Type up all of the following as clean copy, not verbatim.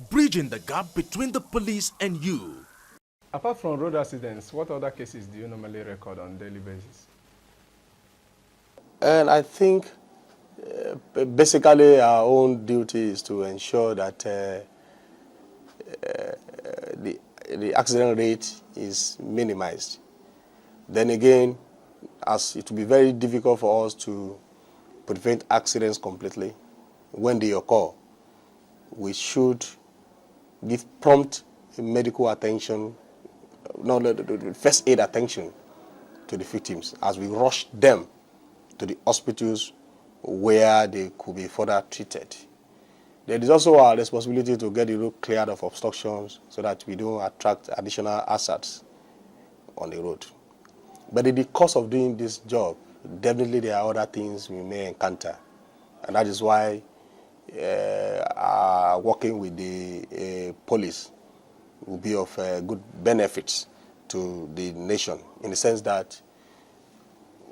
bridging the gap between the police and you. Apart from road accidents, what other cases do you normally record on a daily basis? And I think basically our own duty is to ensure that the accident rate is minimized. Then again, as it will be very difficult for us to prevent accidents completely, when they occur, we should give prompt medical attention, first aid attention to the victims as we rush them to the hospitals where they could be further treated. There is also our responsibility to get the road cleared of obstructions so that we don't attract additional hazards on the road. But in the course of doing this job, definitely there are other things we may encounter. And that is why working with the police will be of good benefits to the nation, in the sense that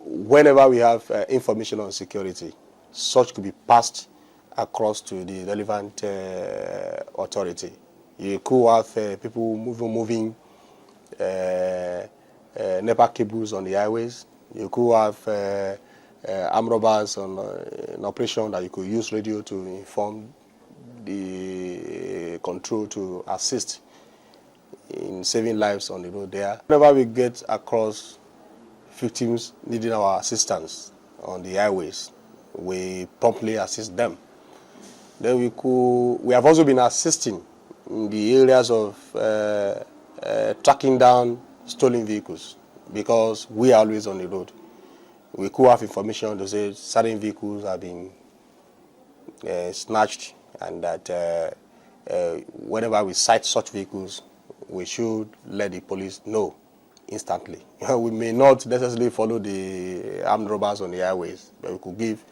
whenever we have information on security, such could be passed across to the relevant authority. You could have people moving NEPA cables on the highways. You could have armed robbers on an operation that you could use radio to inform the control to assist in saving lives on the road there. Whenever we get across victims needing our assistance on the highways, we promptly assist them. Then we have also been assisting in the areas of tracking down stolen vehicles, because we are always on the road. We could have information to say certain vehicles have been snatched, and that whenever we sight such vehicles, we should let the police know instantly. We may not necessarily follow the armed robbers on the highways, but we could give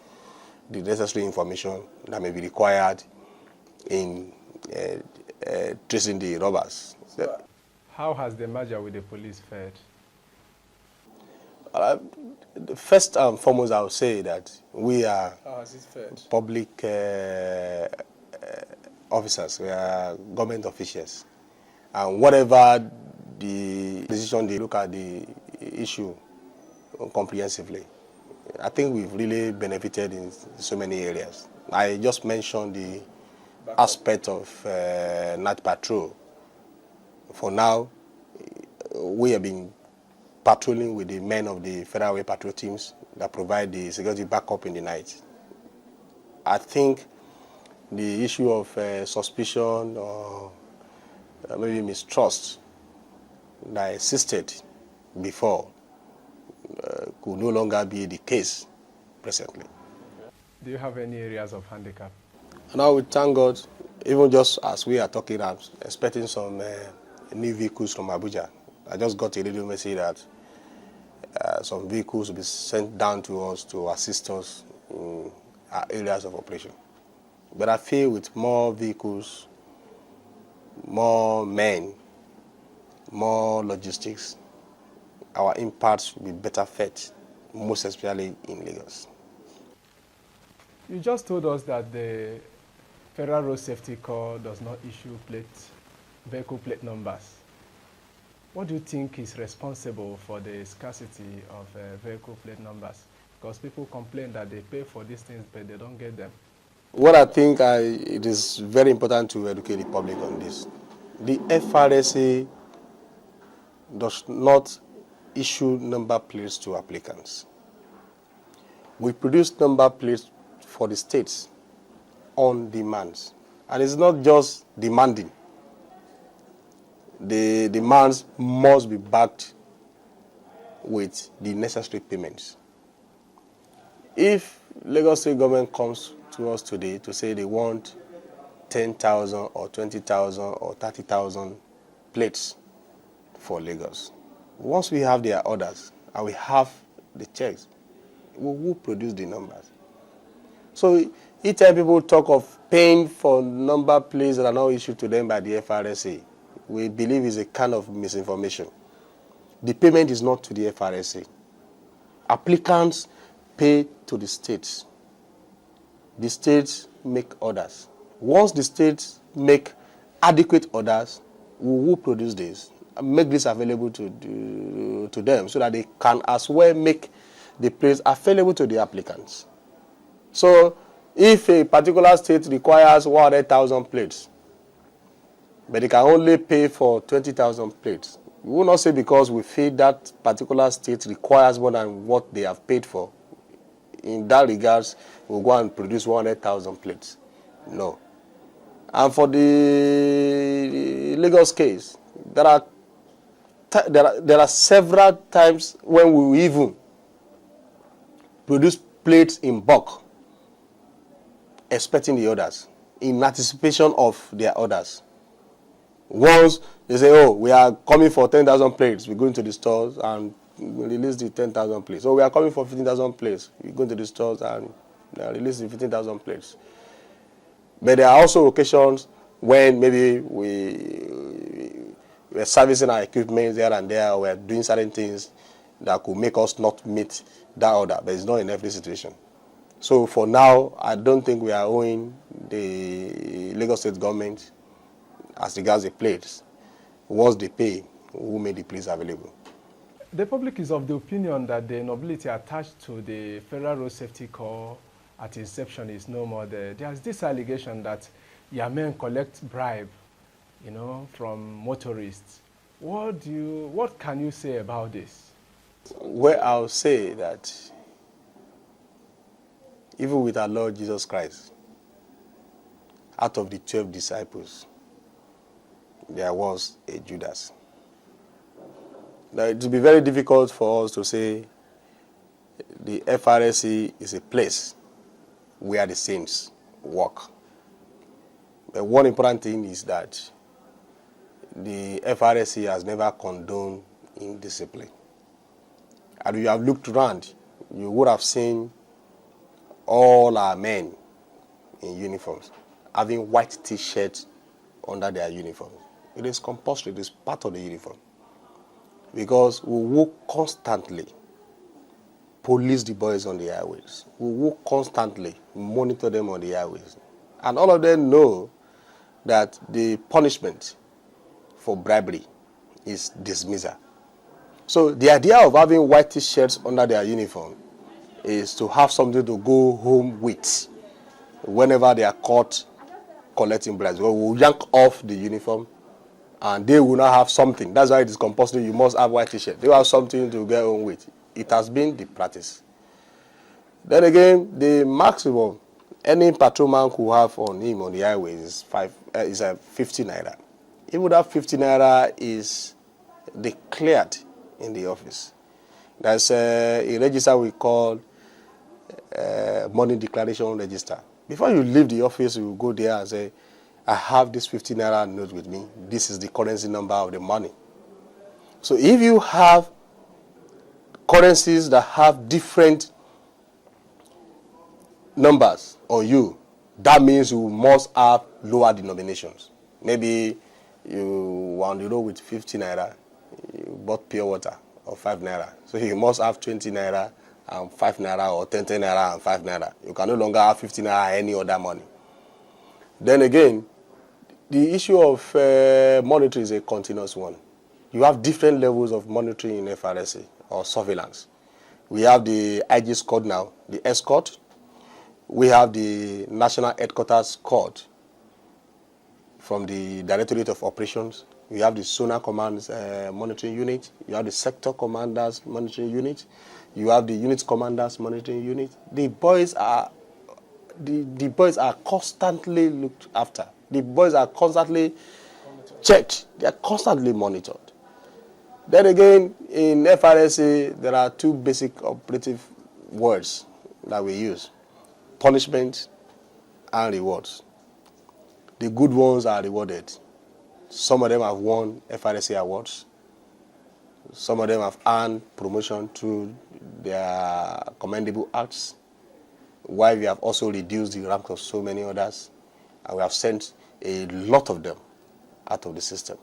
the necessary information that may be required in tracing the robbers. So how has the merger with the police fared? First and foremost, I would say that we are public officers, we are government officials, and whatever the decision, they look at the issue comprehensively. I think we've really benefited in so many areas. I just mentioned the aspect of night patrol. For now, we have been patrolling with the men of the Federal Way Patrol teams that provide the security backup in the night. I think the issue of suspicion or maybe mistrust that existed before could no longer be the case presently. Do you have any areas of handicap? Now we thank God, even just as we are talking, I'm expecting some new vehicles from Abuja. I just got a radio message that some vehicles will be sent down to us to assist us in our areas of operation. But I feel with more vehicles, more men, more logistics, our impacts will be better fed, most especially in Lagos. You just told us that the Federal Road Safety Corps does not issue vehicle plate numbers. What do you think is responsible for the scarcity of vehicle plate numbers? Because people complain that they pay for these things, but they don't get them. What I think it is very important to educate the public on this. The FRSA does not issue number plates to applicants. We produce number plates for the states on demand. And it's not just demanding. The demands must be backed with the necessary payments. If Lagos State government comes to us today to say they want 10,000 or 20,000 or 30,000 plates for Lagos, once we have their orders and we have the checks, we will produce the numbers. So each time people talk of paying for number plates that are not issued to them by the FRSA, we believe is a kind of misinformation. The payment is not to the FRSA. Applicants pay to the states. The states make orders. Once the states make adequate orders, we will produce this, and make this available to them so that they can as well make the place available to the applicants. So if a particular state requires 100,000 plates, but they can only pay for 20,000 plates, we will not say because we feel that particular state requires more than what they have paid for. In that regards, we'll go and produce 100,000 plates. No. And for the Lagos case, there are several times when we will even produce plates in bulk, expecting the orders, in anticipation of their orders. Once they say, oh, we are coming for 10,000 plates, we go into the stores and we release the 10,000 plates. So we are coming for 15,000 plates, we go into the stores and release the 15,000 plates. But there are also occasions when maybe we're servicing our equipment here and there, or we're doing certain things that could make us not meet that order, but it's not in every situation. So for now, I don't think we are owing the Lagos State government as regards the plates. Once they pay, who made the plates available? The public is of the opinion that the nobility attached to the Federal Road Safety Corps at inception is no more there. There's this allegation that your men collect bribe, from motorists. What can you say about this? Well, I'll say that even with our Lord Jesus Christ, out of the 12 disciples, there was a Judas. Now, it will be very difficult for us to say the FRSC is a place where the saints work. But one important thing is that the FRSC has never condoned indiscipline. And if you have looked around, you would have seen all our men in uniforms having white T-shirts under their uniforms. It is compulsory, it is part of the uniform. Because we will constantly police the boys on the highways. We will constantly monitor them on the highways. And all of them know that the punishment for bribery is dismissal. So the idea of having white T-shirts under their uniform is to have something to go home with whenever they are caught collecting bribes. Well, we'll yank off the uniform and they will not have something. That's why it is compulsory. You must have white T-shirt. They will have something to get home with. It has been the practice. Then again, the maximum any patrolman could have on him on the highway is 50 naira. Even that 50 naira is declared in the office. There's a register we call money declaration register. Before you leave the office, you go there and say, I have this 50 naira note with me. This is the currency number of the money. So if you have currencies that have different numbers on you, that means you must have lower denominations. Maybe you were on the road with 50 naira, you bought pure water or 5 naira. So you must have 20 naira and 5 naira, or 10 naira and 5 naira. You can no longer have 50 naira or any other money. Then again, the issue of monitoring is a continuous one. You have different levels of monitoring in FRSA or surveillance. We have the IG squad now, the escort. We have the National Headquarters Squad from the Directorate of Operations. We have the Sonar Commands Monitoring Unit. You have the Sector Commanders Monitoring Unit. You have the Unit Commanders Monitoring Unit. The boys are constantly looked after. The boys are constantly checked. They are constantly monitored. Then again, in FRSA, there are two basic operative words that we use: punishment and rewards. The good ones are rewarded. Some of them have won FRSA awards. Some of them have earned promotion through their commendable acts, while we have also reduced the rank of so many others, and we have sent a lot of them out of the system.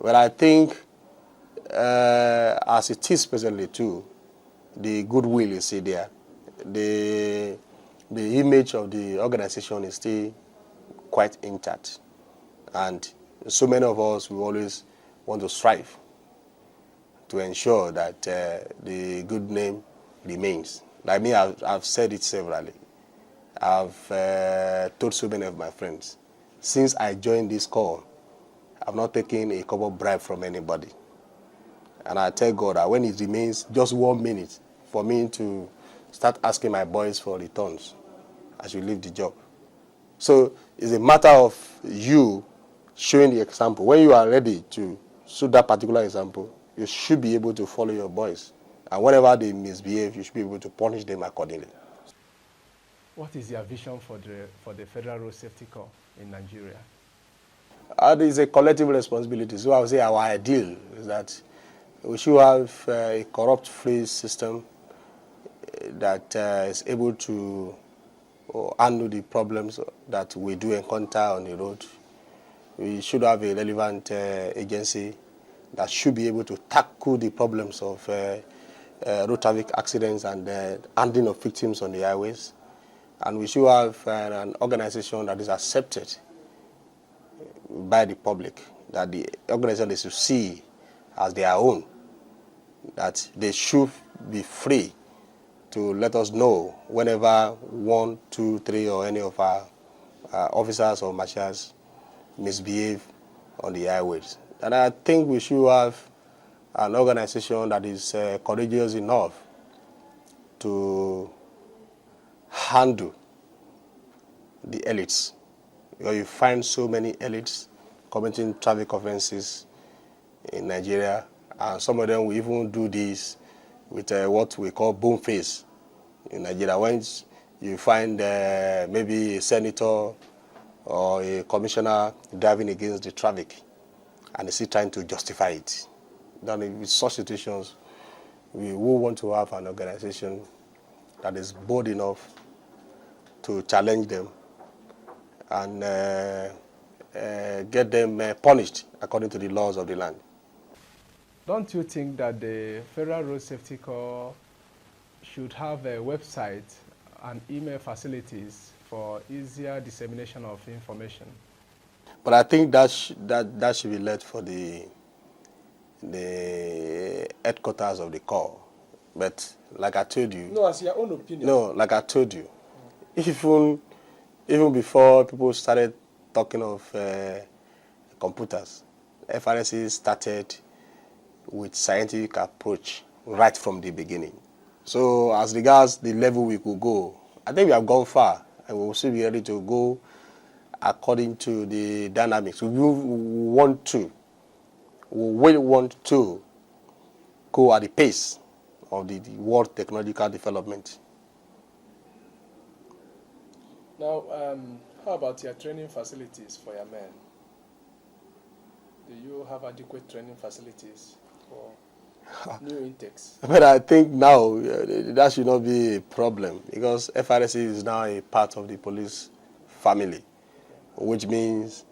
Well, I think as it is presently too, the goodwill is still there. The image of the organization is still quite intact. And so many of us, we always want to strive to ensure that the good name remains. Like me, I've said it severally. I've told so many of my friends, since I joined this call, I've not taken a couple bribe from anybody. And I tell God that when it remains just 1 minute for me to start asking my boys for returns, I should leave the job. So it's a matter of you showing the example. When you are ready to show that particular example, you should be able to follow your boys. And whenever they misbehave, you should be able to punish them accordingly. What is your vision for the Federal Road Safety Corps in Nigeria? It is a collective responsibility. So I would say our ideal is that we should have a corrupt-free system that is able to handle the problems that we do encounter on the road. We should have a relevant agency that should be able to tackle the problems of road traffic accidents and handling of victims on the highways. And we should have an organization that is accepted by the public, that the organization they should see as their own, that they should be free to let us know whenever 1, 2, 3 or any of our officers or marshals misbehave on the highways. And I think we should have an organization that is courageous enough to handle the elites. Because you find so many elites committing traffic offenses in Nigeria, and some of them will even do this with what we call bone face in Nigeria. Once you find maybe a senator or a commissioner driving against the traffic, and they still trying to justify it. Then in such situations, we will want to have an organization that is bold enough to challenge them and get them punished according to the laws of the land. Don't you think that the Federal Road Safety Corps should have a website and email facilities for easier dissemination of information? But I think that should be left for the headquarters of the Corps. But like I told you... No, as your own opinion. No, like I told you, even before people started talking of computers, FRSC started with scientific approach right from the beginning. So as regards the level we could go, I think we have gone far, and we will still be ready to go according to the dynamics. We will want to go at the pace of the world technological development. Now, how about your training facilities for your men? Do you have adequate training facilities for new intakes? But I think now that should not be a problem, because FRSC is now a part of the police family, which means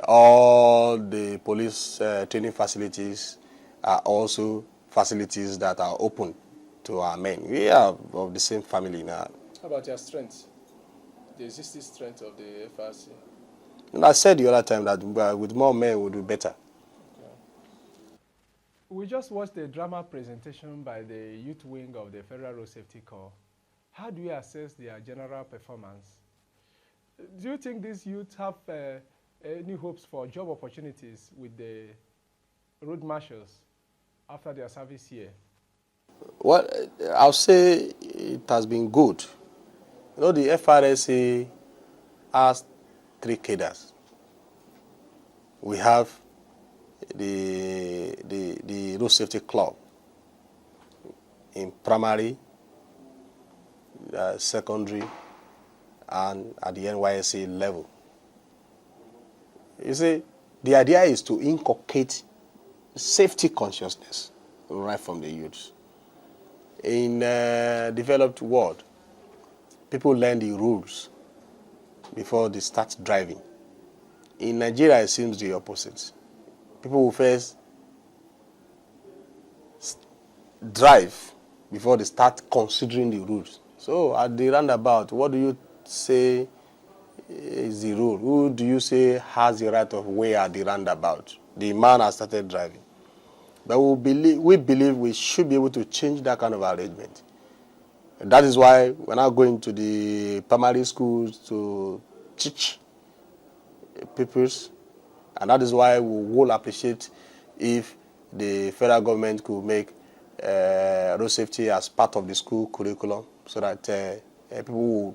all the police training facilities are also facilities that are open to our men. We are of the same family now. How about your strength? The existing strength of the FRC? And I said the other time that with more men we'll do better. Okay. We just watched a drama presentation by the youth wing of the Federal Road Safety Corps. How do you assess their general performance? Do you think these youth have any hopes for job opportunities with the road marshals after their service here? Well, I'll say it has been good. You know, the FRSA has 3 cadres. We have the Road Safety Club in primary, secondary, and at the NYSC level. You see, the idea is to inculcate safety consciousness right from the youth. In developed world, people learn the rules before they start driving. In Nigeria, it seems the opposite. People will first drive before they start considering the rules. So at the roundabout, what do you say is the rule. Who do you say has the right of way at the roundabout? The man has started driving. But we believe we should be able to change that kind of arrangement. That is why we're now going to the primary schools to teach pupils, and that is why we will appreciate if the federal government could make road safety as part of the school curriculum, so that people will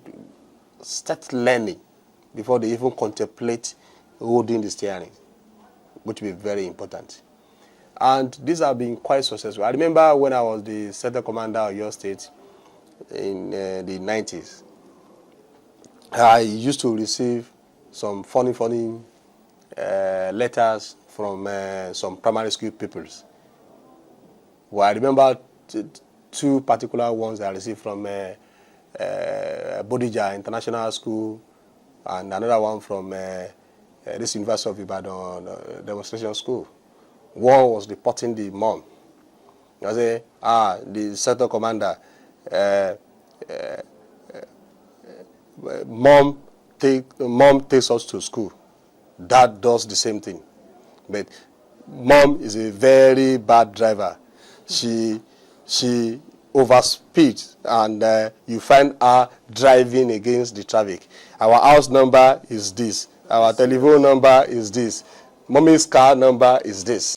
start learning before they even contemplate holding the steering, which will be very important. And these have been quite successful. I remember when I was the center commander of your state in the 90s, I used to receive some funny letters from some primary school pupils. Well, I remember two particular ones that I received from Bodija International School, and another one from this University of Ibadan demonstration school. One was reporting the mom. I say, the sector commander, mom takes us to school. Dad does the same thing, but mom is a very bad driver. She overspeeds, and you find her driving against the traffic. Our house number is this. Our telephone number is this. Mommy's car number is this.